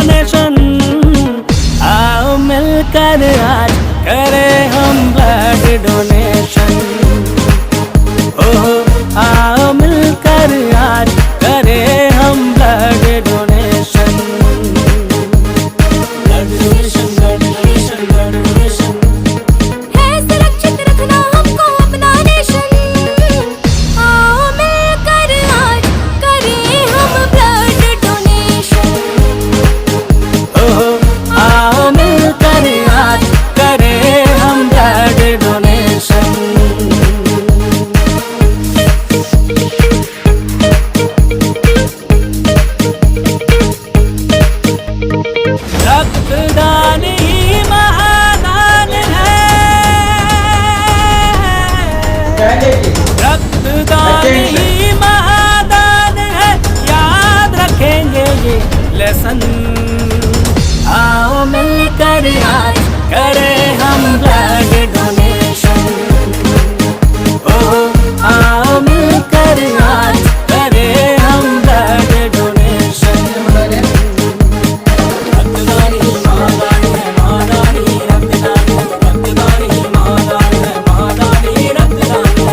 Donation. आओ मिलकर आज करें हम ब्लड डोनेशन। ओह आओ मिलकर आज करें हम blood donation. Blood donation, blood donation, blood donation. है सुरक्षित रखना हमको अपना नेशन। आओ मिलकर आज करें हम ब्लड डोनेशन। ओह आओ मिलकर आज करें हम ब्लड डोनेशन। रक्तदान ही महादान है। रक्तदान ही महादान है, याद रखेंगे ये लेसन। आओ मिलकर आज करें हम ब्लड डोनेशन। ओह आओ मिलकर आज करें हम ब्लड डोनेशन। रक्तदान ही महादान है, महादान ही रक्तदान है। रक्तदान ही महादान है, महादान ही रक्तदान है।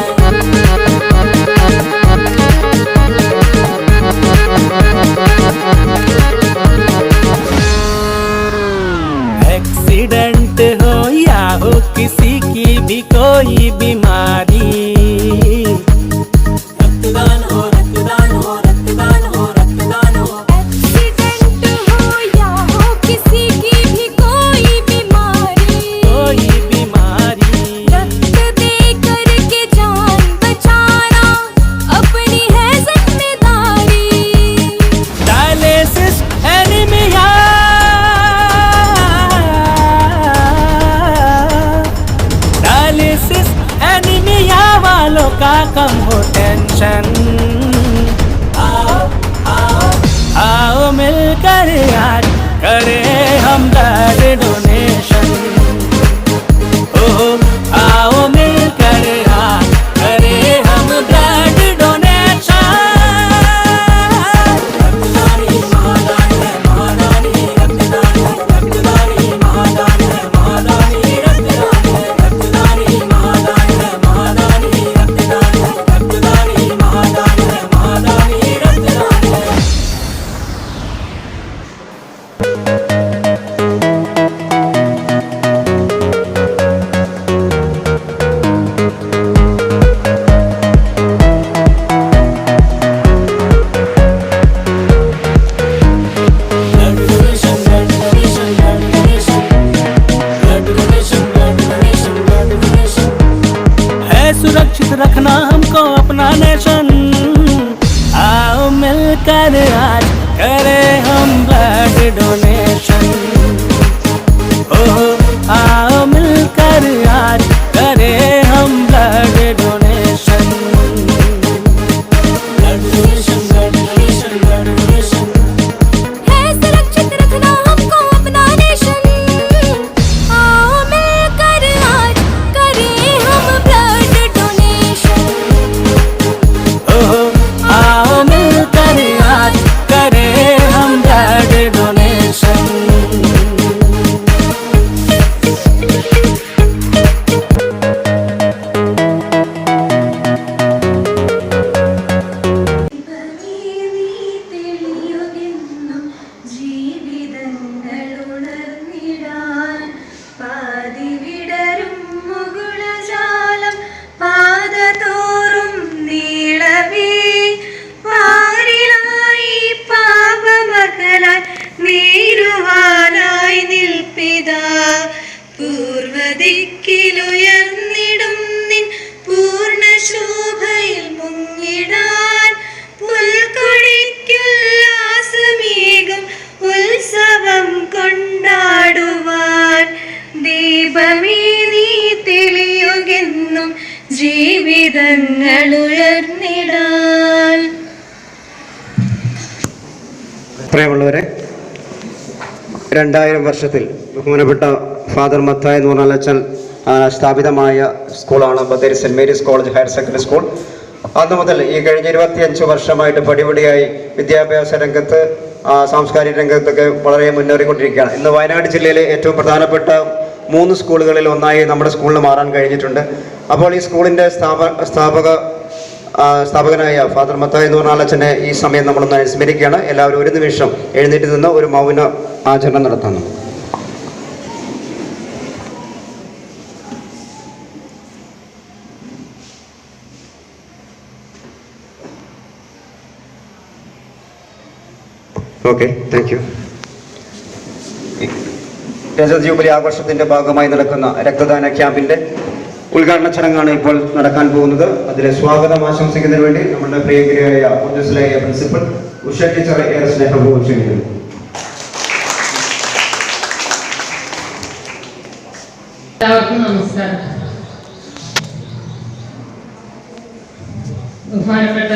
एक्सीडेंट हो या हो किसी की भी कोई बीमारी, रक्तदान हो, रक्तदान हो, रक्तदान हो, रक्तदान हो। एक्सीडेंट हो या हो किसी की भी कोई बीमारी, कोई बीमारी रक्त दे करके जान बचाना अपनी है जिम्मेदारी। डायलिसिस एनीमिया, डायलिसिस एनीमिया वालों का कम हो टेंशन। आओ आओ आओ मिलकर आज करें हम ब्लड डोनेशन। ओह आओ मिलकर आज करें हम ब्लड डोनेशन। रक्तदान ही महादान है, महादान ही रक्तदान है। रक्तदान ही महादान है, महादान ही रक्तदान है। रक्तदान ही महादान है, महादान ही रक्तदान है। रक्तदान ही महादान है, महादान ही रक्तदान है। Blood donation, blood donation, blood donation. Blood donation, blood donation, blood donation. है सुरक्षित रखना हमको अपना नेशन। आओ मिलकर आज करें हम ब्लड डोनेशन। ओह आओ मिलकर आज करें हम blood donation. Blood donation, blood donation, blood donation. है सुरक्षित रखना हमको अपना नेशन। आओ मिलकर आज करें हम ब्लड डोनेशन। ओह आओ मिलकर आज करें हम ब्लड डोनेशन। പൂർവദിക്കിലുയർന്നിടും നിൻ പൂർണ്ണ ശോഭയിൽ മുങ്ങിടാൻ പുൽക്കൊടിക്കുല്ലാസമേകും ഉത്സവം കൊണ്ടാടുവാൻ ദീപമേ നീ തെളിയുകെന്നും ജീവിതങ്ങൾ ഉയർന്നിടാൻ. പ്രിയമുള്ളവരെ, 2000 വർഷത്തിൽ ബഹുമാനപ്പെട്ട ഫാദർ മത്തായി എന്ന് പറഞ്ഞാൽ അച്ഛൻ സ്ഥാപിതമായ സ്കൂളാണ് Bathery saint Mary's college higher secondary school. അന്ന് മുതൽ ഈ കഴിഞ്ഞ 25 വർഷമായിട്ട് പടിപടിയായി വിദ്യാഭ്യാസ രംഗത്ത് സാംസ്കാരിക രംഗത്തൊക്കെ വളരെ മുന്നേറിക്കൊണ്ടിരിക്കുകയാണ്. ഇന്ന് വയനാട് ജില്ലയിലെ ഏറ്റവും പ്രധാനപ്പെട്ട 3 സ്കൂളുകളിൽ ഒന്നായി നമ്മുടെ സ്കൂളിന് മാറാൻ കഴിഞ്ഞിട്ടുണ്ട്. അപ്പോൾ ഈ സ്കൂളിൻ്റെ സ്ഥാപകനായ ഫാദർ മത്തായി നൂർനാലച്ചനെ ഈ സമയം നമ്മളൊന്ന് അനുസ്മരിക്കുകയാണ്. എല്ലാവരും ഒരു നിമിഷം എഴുന്നേറ്റ് നിന്ന് ഒരു മൗന ആചരണം നടത്തുന്നു. Okay, thank you. രജത ജൂബിലി ആഘോഷത്തിന്റെ ഭാഗമായി നടക്കുന്ന രക്തദാന ക്യാമ്പിന്റെ ഉദ്ഘാടന ചടങ്ങാണ് ഇപ്പോൾ നടക്കാൻ പോകുന്നത്. അതിലെ സ്വാഗതം ആശംസിക്കുന്നതിന് വേണ്ടി നമ്മുടെ പ്രിയങ്കരിയായ ഊർജ്ജസ്വലയായ പ്രിൻസിപ്പൽ ഉഷ ടീച്ചറെ ഏറെ സ്നേഹപൂർവ്വം ക്ഷണിക്കുന്നു. എല്ലാവർക്കും നമസ്കാരം. ബഹുമാനപ്പെട്ട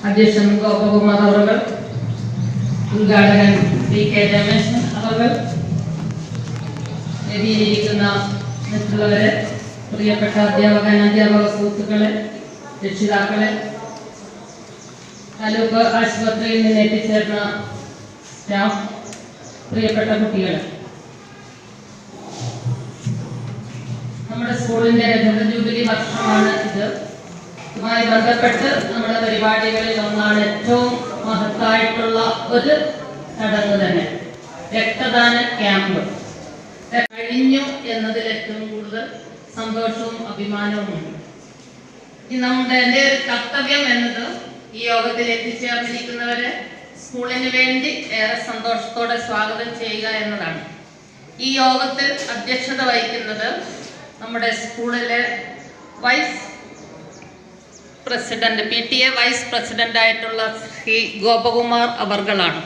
അധ്യക്ഷൻ ഗോപകുമാർ അവർ, ഉദ്ഘാടകൻ P.K. രമേശൻ അവർ, വേദിയിലിരിക്കുന്ന മറ്റുള്ളവരെ, പ്രിയപ്പെട്ട അധ്യാപക സുഹൃത്തുക്കളെ, രക്ഷിതാക്കളെ, താലൂക്ക് ആശുപത്രിയിൽ നിന്ന് എത്തിച്ചേർന്ന സ്റ്റാഫ്, പ്രിയപ്പെട്ട കുട്ടികളെ, നമ്മുടെ സ്കൂളിന്റെ രജത ജൂബിലി വർഷമാണ് ഇത്. ഇതുമായി ബന്ധപ്പെട്ട് നമ്മുടെ പരിപാടികളിൽ ഒന്നാണ് ഏറ്റവും മഹത്തായിട്ടുള്ള ഒരു ചടങ്ങ് തന്നെ രക്തദാന ക്യാമ്പ്. കഴിഞ്ഞു എന്നതിൽ ഏറ്റവും കൂടുതൽ സന്തോഷവും അഭിമാനവുമുണ്ട്. നമ്മുടെ എൻ്റെ ഒരു കർത്തവ്യം എന്നത് ഈ യോഗത്തിൽ എത്തിച്ചേർന്നിരിക്കുന്നവരെ സ്കൂളിന് വേണ്ടി ഏറെ സന്തോഷത്തോടെ സ്വാഗതം ചെയ്യുക എന്നതാണ്. ഈ യോഗത്തിൽ അധ്യക്ഷത വഹിക്കുന്നത് നമ്മുടെ സ്കൂളിലെ vice president, PTA vice president ആയിട്ടുള്ള ശ്രീ ഗോപകുമാർ അവർകളാണ്.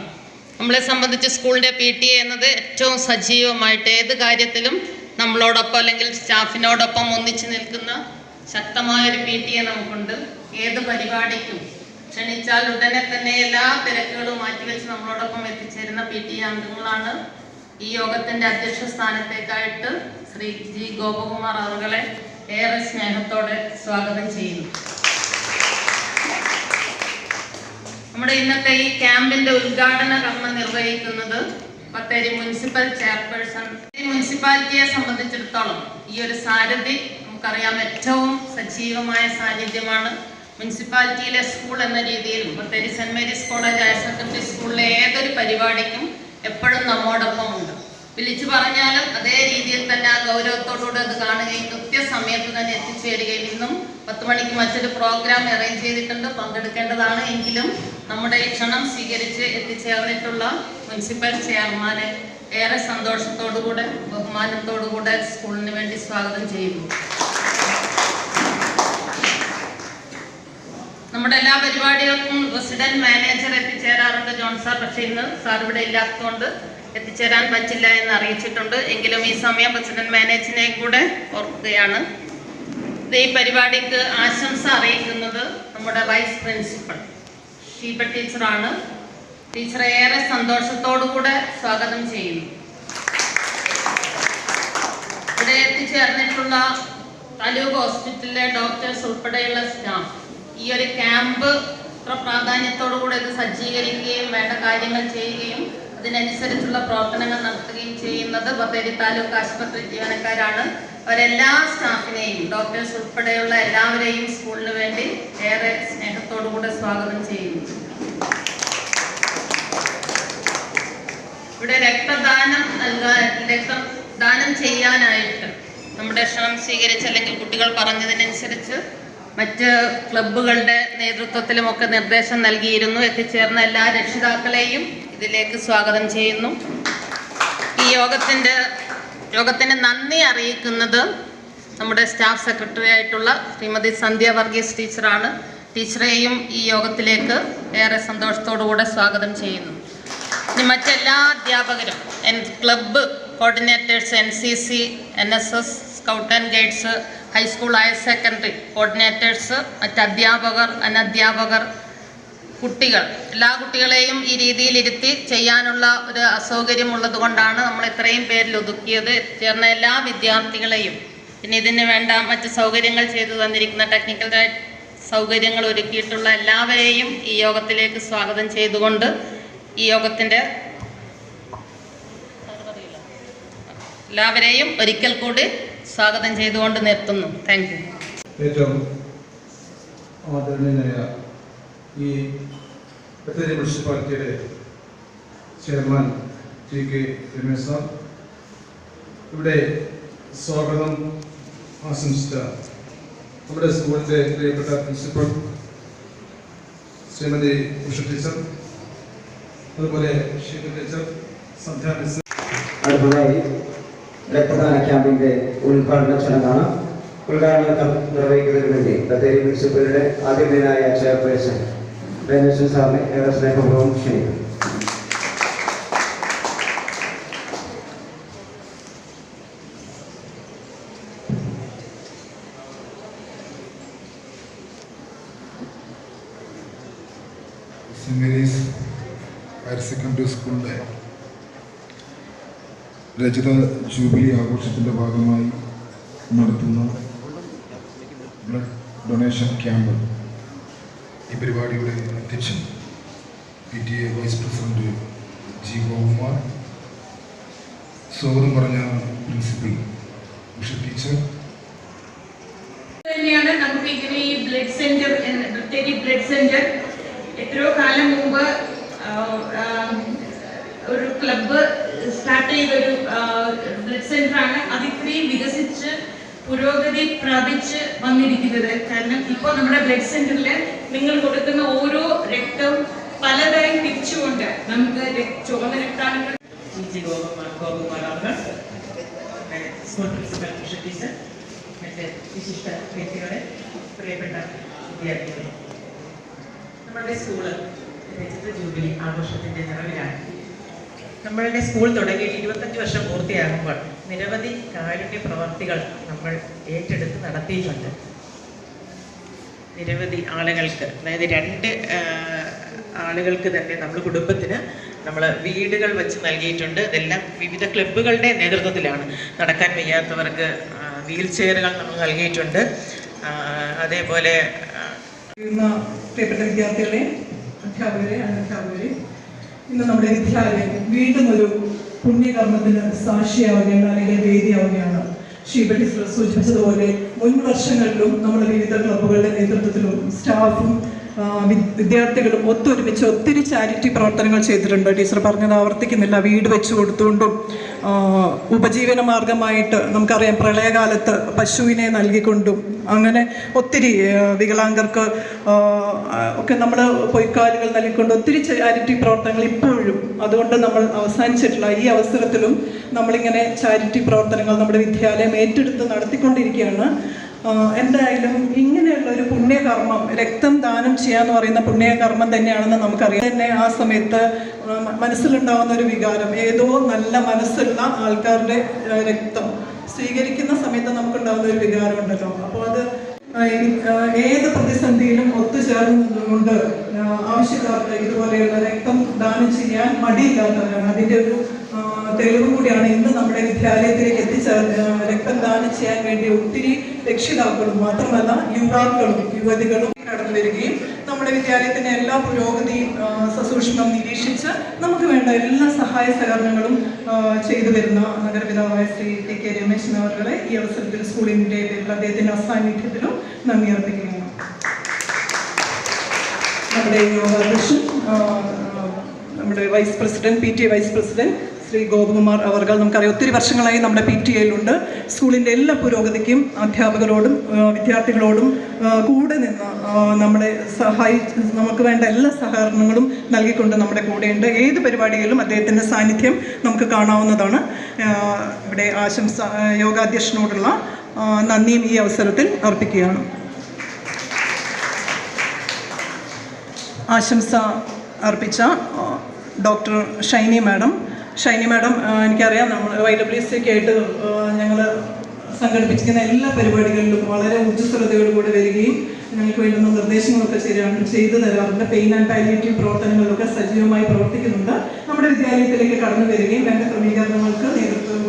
നമ്മളെ സംബന്ധിച്ച് സ്കൂളിൻ്റെ PTA എന്നത് ഏറ്റവും സജീവമായിട്ട് ഏത് കാര്യത്തിലും നമ്മളോടൊപ്പം അല്ലെങ്കിൽ സ്റ്റാഫിനോടൊപ്പം ഒന്നിച്ചു നിൽക്കുന്ന ശക്തമായൊരു PTA നമുക്കുണ്ട്. ഏത് പരിപാടിക്കും ക്ഷണിച്ചാൽ ഉടനെ തന്നെ എല്ലാ തിരക്കുകളും മാറ്റിവെച്ച് നമ്മളോടൊപ്പം എത്തിച്ചേരുന്ന PTA അംഗങ്ങളാണ്. ഈ യോഗത്തിൻ്റെ അധ്യക്ഷ സ്ഥാനത്തേക്കായിട്ട് ശ്രീ G. ഗോപകുമാർ അവർകളെ ഏറെ സ്നേഹത്തോടെ സ്വാഗതം ചെയ്യുന്നു. നമ്മുടെ ഇന്നത്തെ ഈ ക്യാമ്പിന്റെ ഉദ്ഘാടന കർമ്മം നിർവഹിക്കുന്നത് ബത്തേരി മുനിസിപ്പൽ ചെയർപേഴ്സൺ. മുനിസിപ്പാലിറ്റിയെ സംബന്ധിച്ചിടത്തോളം ഈ ഒരു സാരഥി നമുക്കറിയാം, ഏറ്റവും സജീവമായ സാന്നിധ്യമാണ്. മുനിസിപ്പാലിറ്റിയിലെ സ്കൂൾ എന്ന രീതിയിലും Bathery saint Mary's college higher secondary സ്കൂളിലെ ഏതൊരു പരിപാടിക്കും എപ്പോഴും നമ്മോടൊപ്പം ഉണ്ട്. വിളിച്ചു പറഞ്ഞാലും അതേ രീതിയിൽ തന്നെ ആ ഗൗരവത്തോടുകൂടി അത് കാണുകയും കൃത്യസമയത്ത് തന്നെ എത്തിച്ചേരുകയും, ഇന്നും 10 മണിക്ക് മറ്റൊരു പ്രോഗ്രാം അറേഞ്ച് ചെയ്തിട്ടുണ്ട്, പങ്കെടുക്കേണ്ടതാണ്. എങ്കിലും നമ്മുടെ ഈ ക്ഷണം സ്വീകരിച്ച് എത്തിച്ചേർന്നിട്ടുള്ള മുനിസിപ്പൽ ചെയർമാനെ ഏറെ സന്തോഷത്തോടുകൂടെ ബഹുമാനത്തോടുകൂടെ സ്കൂളിന് വേണ്ടി സ്വാഗതം ചെയ്യുന്നു. നമ്മുടെ എല്ലാ പരിപാടികൾക്കും റെസിഡന്റ് മാനേജർ എത്തിച്ചേരാറുണ്ട്, ജോൺ സാർ. പക്ഷേ ഇന്ന് സാർ ഇവിടെ ഇല്ലാത്തതുകൊണ്ട് എത്തിച്ചേരാൻ പറ്റില്ല എന്ന് അറിയിച്ചിട്ടുണ്ട്. എങ്കിലും ഈ സമയം പ്രസിഡന്റ് മാനേജറിനെയും കൂടെ ഓർക്കുകയാണ്. ഈ പരിപാടിക്ക് ആശംസ അറിയിക്കുന്നത് നമ്മുടെ വൈസ് പ്രിൻസിപ്പൽ ഷീബ ടീച്ചറാണ്. ടീച്ചറെ ഏറെ സന്തോഷത്തോടുകൂടെ സ്വാഗതം ചെയ്യുന്നു. ഇവിടെ എത്തിച്ചേർന്നിട്ടുള്ള താലൂക്ക് ഹോസ്പിറ്റലിലെ ഡോക്ടേഴ്സ് ഉൾപ്പെടെയുള്ള സ്റ്റാഫ് ഈ ഒരു ക്യാമ്പ് ഇത്ര പ്രാധാന്യത്തോടുകൂടെ ഇത് സജ്ജീകരിക്കുകയും വേണ്ട കാര്യങ്ങൾ ചെയ്യുകയും അതിനനുസരിച്ചുള്ള പ്രവർത്തനങ്ങൾ നടത്തുകയും ചെയ്യുന്നത് ബത്തേരി താലൂക്ക് ആശുപത്രി ജീവനക്കാരാണ്. അവരെല്ലാ സ്റ്റാഫിനെയും ഡോക്ടേഴ്സ് ഉൾപ്പെടെയുള്ള എല്ലാവരെയും സ്കൂളിന് വേണ്ടി ഏറെ സ്നേഹത്തോടുകൂടെ സ്വാഗതം ചെയ്യുന്നു. ഇവിടെ രക്തദാനം ചെയ്യാനായിട്ട് നമ്മുടെ ക്ഷണം സ്വീകരിച്ച് അല്ലെങ്കിൽ കുട്ടികൾ പറഞ്ഞതിനനുസരിച്ച് മറ്റ് ക്ലബ്ബുകളുടെ നേതൃത്വത്തിലുമൊക്കെ നിർദ്ദേശം നൽകിയിരുന്നു. എത്തിച്ചേർന്ന എല്ലാ രക്ഷിതാക്കളെയും ഇതിലേക്ക് സ്വാഗതം ചെയ്യുന്നു. ഈ യോഗത്തിന് നന്ദി അറിയിക്കുന്നത് നമ്മുടെ സ്റ്റാഫ് സെക്രട്ടറി ആയിട്ടുള്ള ശ്രീമതി സന്ധ്യ വർഗീസ് ടീച്ചറാണ്. ടീച്ചറെയും ഈ യോഗത്തിലേക്ക് ഏറെ സന്തോഷത്തോടുകൂടെ സ്വാഗതം ചെയ്യുന്നു. ഇനി മറ്റെല്ലാ അധ്യാപകരും, club coordinators, NCC, NSS, scout and guides, high school higher secondary coordinators, മറ്റ് അധ്യാപകർ, അനധ്യാപകർ, കുട്ടികൾ, എല്ലാ കുട്ടികളെയും ഈ രീതിയിൽ ഇരുത്തി ചെയ്യാനുള്ള ഒരു അസൗകര്യമുള്ളത് കൊണ്ടാണ് നമ്മൾ ഇത്രയും പേരിൽ ഒതുക്കിയത്. ചേർന്ന എല്ലാ വിദ്യാർത്ഥികളെയും, പിന്നെ ഇതിന് വേണ്ട മറ്റ് സൗകര്യങ്ങൾ ചെയ്തു തന്നിരിക്കുന്ന ടെക്നിക്കൽ സൗകര്യങ്ങൾ ഒരുക്കിയിട്ടുള്ള എല്ലാവരെയും ഈ യോഗത്തിലേക്ക് സ്വാഗതം ചെയ്തുകൊണ്ട് ഈ യോഗത്തിൻ്റെ എല്ലാവരെയും ഒരിക്കൽ കൂടി സ്വാഗതം ചെയ്തുകൊണ്ട് നിർത്തുന്നു. Thank you. ഏറ്റവും ആദരണീയനായ ഈ ബത്തേരി മുനിസിപ്പാലിറ്റിയുടെ ചെയർമാൻ TK രമേശ് സാർ, ഇവിടെ സ്വാഗതം ആശംസിച്ച നമ്മുടെ സ്കൂളിൻ്റെ പ്രിയപ്പെട്ട പ്രിൻസിപ്പൽ ശ്രീമതി ഉഷ ടീച്ചർ, അതുപോലെ ഷീല ടീച്ചർ, സന്ധ്യ മിസ്. അടുത്തതായി രക്തദാന ക്യാമ്പിന്റെ ഉദ്ഘാടന ചടങ്ങാണ്. ഉദ്ഘാടനം നിർവഹിക്കുന്നതിന് വേണ്ടി ബത്തേരി മുനിസിപ്പാലിറ്റിയുടെ ആദ്യനായ ചെയർപേഴ്സൺ രമേശൻ സാറിനെ ഏറെ സ്നേഹപൂർവ്വം ക്ഷണിക്കുന്നു. സെന്റ് മേരീസ് ഹയർ സെക്കൻഡറി സ്കൂളിൻ്റെ രജത ജൂബിലി ആഘോഷത്തിൻ്റെ ഭാഗമായി നടത്തുന്ന ബ്ലഡ് ഡൊണേഷൻ ക്യാമ്പ്, ഈ പരിപാടിയുടെ അധ്യക്ഷൻ PTA vice president G. Gopakumar, സ്വാഗതം പറഞ്ഞ പ്രിൻസിപ്പൽ ഉഷ ടീച്ചർ. തന്നെയാണ് നമുക്ക് ഇങ്ങനെ ഈ blood centre, Bathery blood centre എത്രയോ കാലം മുമ്പ് ഒരു ക്ലബ്ബ് സ്റ്റാർട്ട് ചെയ്തൊരു ബ്ലഡ് സെന്റർ ആണ്. അത് ഇത്രയും വികസിച്ച് പുരോഗതി പ്രാപിച്ച് വന്നിരിക്കുന്നത്. കാരണം ഇപ്പോൾ നമ്മുടെ ബ്ലഡ് സെന്ററിൽ നിങ്ങൾ കൊടുക്കുന്ന ഓരോ രക്തവും പലതായി തിരിച്ചുകൊണ്ട് നമുക്ക് ചുവന്ന രക്താണുങ്ങൾ ഗോപകുമാർ അവർ, സ്കൂൾ പ്രിൻസിപ്പൽ ഉഷ ടീച്ചർ, മറ്റ് വിശിഷ്ട വ്യക്തികളെ, പ്രിയപ്പെട്ട വിദ്യാർത്ഥികളെ, നമ്മുടെ സ്കൂള് രജത ജൂബിലി ആഘോഷത്തിൻ്റെ നിറവിലാണ്. നമ്മളുടെ സ്കൂൾ തുടങ്ങിയിട്ട് 25 വർഷം പൂർത്തിയാകുമ്പോൾ നിരവധി കാരുണ്യ പ്രവർത്തികൾ നമ്മൾ ഏറ്റെടുത്ത് നടത്തിയിട്ടുണ്ട്. നിരവധി ആളുകൾക്ക്, അതായത് 2 ആളുകൾക്ക് തന്നെ നമ്മൾ കുടുംബത്തിന് നമ്മൾ വീടുകൾ വെച്ച് നൽകിയിട്ടുണ്ട്. ഇതെല്ലാം വിവിധ ക്ലബ്ബുകളുടെ നേതൃത്വത്തിലാണ്. നടക്കാൻ വയ്യാത്തവർക്ക് വീൽ ചെയറുകൾ നമ്മൾ നൽകിയിട്ടുണ്ട്. അതേപോലെ പ്രിയപ്പെട്ട വിദ്യാർത്ഥികളെ, അധ്യാപകരെ, അനധ്യാപകരെ, ഇന്ന് നമ്മുടെ വിദ്യാലയം വീണ്ടും ഒരു പുണ്യകർമ്മത്തിന് സാക്ഷിയാവുകയാണ്, അല്ലെങ്കിൽ വേദിയാവുകയാണ്. ഷീബട്ടി സൂചിപ്പിച്ചതുപോലെ മുൻ വർഷങ്ങളിലും നമ്മുടെ വിവിധ ക്ലബ്ബുകളുടെ നേതൃത്വത്തിലും സ്റ്റാഫും വിദ്യാർത്ഥികളും ഒത്തൊരുമിച്ച് ഒത്തിരി ചാരിറ്റി പ്രവർത്തനങ്ങൾ ചെയ്തിട്ടുണ്ട്. ടീച്ചർ പറഞ്ഞത് ആവർത്തിക്കുന്നില്ല. വീട് വെച്ച് കൊടുത്തുകൊണ്ടും ഉപജീവന മാർഗമായിട്ട് നമുക്കറിയാം പ്രളയകാലത്ത് പശുവിനെ നൽകിക്കൊണ്ടും അങ്ങനെ ഒത്തിരി വികലാംഗർക്ക് ഒക്കെ നമ്മൾ പൊയ്ക്കാലുകൾ നൽകിക്കൊണ്ട് ഒത്തിരി ചാരിറ്റി പ്രവർത്തനങ്ങൾ ഇപ്പോഴും, അതുകൊണ്ട് നമ്മൾ അവസാനിച്ചിട്ടില്ല. ഈ അവസരത്തിലും നമ്മളിങ്ങനെ ചാരിറ്റി പ്രവർത്തനങ്ങൾ നമ്മുടെ വിദ്യാലയം ഏറ്റെടുത്ത് നടത്തിക്കൊണ്ടിരിക്കുകയാണ്. എന്തായാലും ഇങ്ങനെയുള്ള ഒരു പുണ്യകർമ്മം, രക്തം ദാനം ചെയ്യാന്ന് പറയുന്ന പുണ്യകർമ്മം തന്നെയാണെന്ന് നമുക്കറിയാം. തന്നെ ആ സമയത്ത് മനസ്സിലുണ്ടാവുന്ന ഒരു വികാരം, ഏതോ നല്ല മനസ്സുള്ള ആൾക്കാരുടെ രക്തം സ്വീകരിക്കുന്ന സമയത്ത് നമുക്കുണ്ടാകുന്ന ഒരു വികാരം ഉണ്ടല്ലോ. അപ്പോൾ അത് ഏത് പ്രതിസന്ധിയിലും ഒത്തുചേർന്ന് നിന്നുകൊണ്ട് ആവശ്യക്കാർക്ക് ഇതുപോലെയുള്ള രക്തം ദാനം ചെയ്യാൻ മടിയില്ലാത്തവരാണ്. അതിൻ്റെ ഒരു തെളിവ് കൂടിയാണ് ഇന്ന് നമ്മുടെ വിദ്യാലയത്തിലേക്ക് രക്തം ദാനം ചെയ്യാൻ വേണ്ടി ഒത്തിരി രക്ഷിതാക്കളും മാത്രമല്ല യുവാക്കളും യുവതികളും കടന്നു വരികയും നമ്മുടെ വിദ്യാലയത്തിൻ്റെ എല്ലാ പുരോഗതിയും സസൂക്ഷ്മം നിരീക്ഷിച്ച് നമുക്ക് വേണ്ട എല്ലാ സഹായ സഹകരണങ്ങളും ചെയ്തു വരുന്ന നഗരപിതാവായ ശ്രീ TK രമേശൻ അവരുടെ ഈ അവസരത്തിൽ സ്കൂളിൻ്റെ പേരിൽ അദ്ദേഹത്തിൻ്റെ അസാന്നിധ്യത്തിലും നന്ദി അർപ്പിക്കുകയാണ്. നമ്മുടെ യോഗാധ്യക്ഷൻ, നമ്മുടെ vice president, PTA vice president Shri Gopakumar അവർകൾ, നമുക്കറിയാം ഒത്തിരി വർഷങ്ങളായി നമ്മുടെ PTA-യിലുണ്ട്. സ്കൂളിൻ്റെ എല്ലാ പുരോഗതിക്കും അധ്യാപകരോടും വിദ്യാർത്ഥികളോടും കൂടെ നിന്ന് നമ്മളെ നമുക്ക് വേണ്ട എല്ലാ സഹകരണങ്ങളും നൽകിക്കൊണ്ട് നമ്മുടെ കൂടെയുണ്ട്. ഏത് പരിപാടികളിലും അദ്ദേഹത്തിൻ്റെ സാന്നിധ്യം നമുക്ക് കാണാവുന്നതാണ്. ഇവിടെ യോഗാധ്യക്ഷനോടുള്ള നന്ദിയും ഈ അവസരത്തിൽ അർപ്പിക്കുകയാണ്. ആശംസ അർപ്പിച്ച ഡോക്ടർ ഷൈനി മാഡം, എനിക്കറിയാം നമ്മൾ YWCA ആയിട്ട് ഞങ്ങൾ സംഘടിപ്പിച്ചിരിക്കുന്ന എല്ലാ പരിപാടികളിലും വളരെ ഊർജ്ജസ്വലതയോടുകൂടി വരികയും ഞങ്ങൾക്ക് വേണ്ടുന്ന നിർദ്ദേശങ്ങളൊക്കെ ചെയ്തു തരാറുണ്ട്. പെയിൻ ആൻഡ് പാലിയേറ്റീവ് പ്രവർത്തനങ്ങളിലൊക്കെ സജീവമായി പ്രവർത്തിക്കുന്നുണ്ട്. നമ്മുടെ വിദ്യാലയത്തിലേക്ക് കടന്നു വരികയും വേണ്ട ക്രമീകരണങ്ങൾക്ക് നേതൃത്വം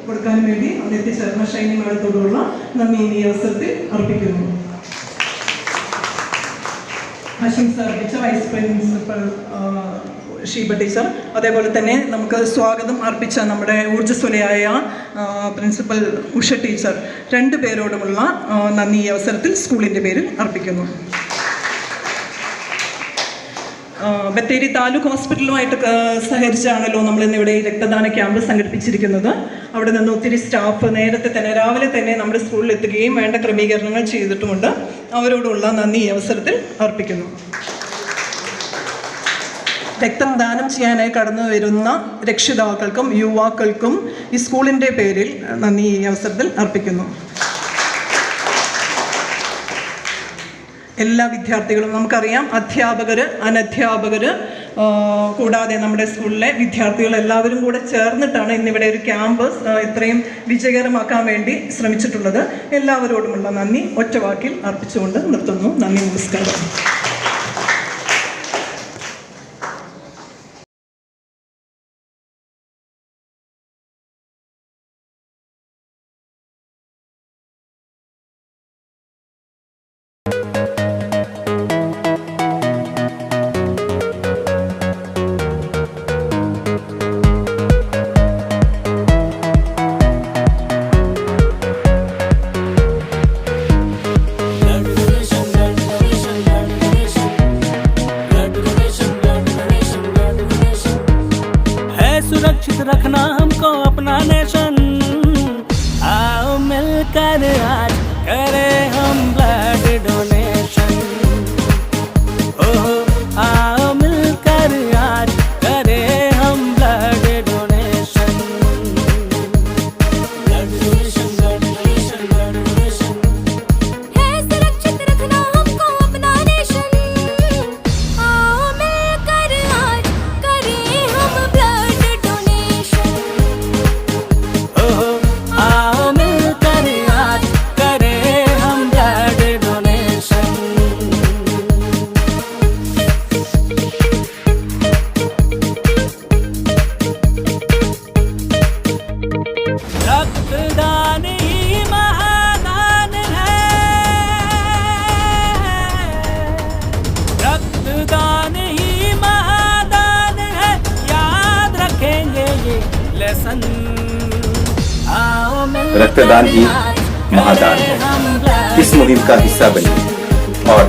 കൊടുക്കാനും വേണ്ടി എത്തിച്ചേർന്ന ഷൈനി മാഡത്തോടുള്ള നന്ദി ഈ അവസരത്തിൽ അർപ്പിക്കുന്നു. ആശംസ അർപ്പിച്ച വൈസ് പ്രിൻസിപ്പൽ ഷീബ ടീച്ചർ. അതേപോലെ തന്നെ നമുക്ക് സ്വാഗതം അർപ്പിച്ച നമ്മുടെ ഊർജ്ജസ്വലയായ പ്രിൻസിപ്പൽ ഉഷ ടീച്ചർ, രണ്ടു പേരോടുമുള്ള നന്ദി ഈ അവസരത്തിൽ സ്കൂളിൻ്റെ പേരിൽ അർപ്പിക്കുന്നു. ബത്തേരി താലൂക്ക് ഹോസ്പിറ്റലുമായിട്ട് സഹകരിച്ചാണല്ലോ നമ്മളിന്നിവിടെ ഈ രക്തദാന ക്യാമ്പ് സംഘടിപ്പിച്ചിരിക്കുന്നത്. അവിടെ നിന്ന് ഒത്തിരി സ്റ്റാഫ് നേരത്തെ തന്നെ രാവിലെ തന്നെ നമ്മുടെ സ്കൂളിൽ എത്തുകയും വേണ്ട ക്രമീകരണങ്ങൾ ചെയ്തിട്ടുമുണ്ട്. അവരോടുള്ള നന്ദി ഈ അവസരത്തിൽ അർപ്പിക്കുന്നു. രക്തം ദാനം ചെയ്യാനായി കടന്നു വരുന്ന രക്ഷിതാക്കൾക്കും യുവാക്കൾക്കും ഈ സ്കൂളിൻ്റെ പേരിൽ നന്ദി ഈ അവസരത്തിൽ അർപ്പിക്കുന്നു. എല്ലാ വിദ്യാർത്ഥികളും, നമുക്കറിയാം അധ്യാപകർ, അനധ്യാപകർ കൂടാതെ നമ്മുടെ സ്കൂളിലെ വിദ്യാർത്ഥികൾ എല്ലാവരും കൂടെ ചേർന്നിട്ടാണ് ഇന്നിവിടെ ഒരു ക്യാമ്പ് ഇത്രയും വിജയകരമാക്കാൻ വേണ്ടി ശ്രമിച്ചിട്ടുള്ളത്. എല്ലാവരോടുമുള്ള നന്ദി ഒറ്റവാക്കിൽ അർപ്പിച്ചുകൊണ്ട് നിർത്തുന്നു. നന്ദി, നമസ്കാരം. सुरक्षित रखना हमको अपना नेशन, आओ मिलकर आज करें हम ब्लड डोनेशन। ओहो आओ मिलकर आज करें हम blood donation. Blood donation, blood donation, blood donation. है सुरक्षित रखना हमको अपना नेशन, आओ मिलकर आज करें हम ब्लड डोनेशन। ओहो आओ मिलकर आज करें हम ब्लड डोनेशन। रक्तदान ही महादान है, रक्तदान ही महादान है, याद रखेंगे ये लेसन। आओ मिलकर रक्तदान ही आज महादान है। करें हम ब्लड इस मुहिम का हिस्सा बनिए और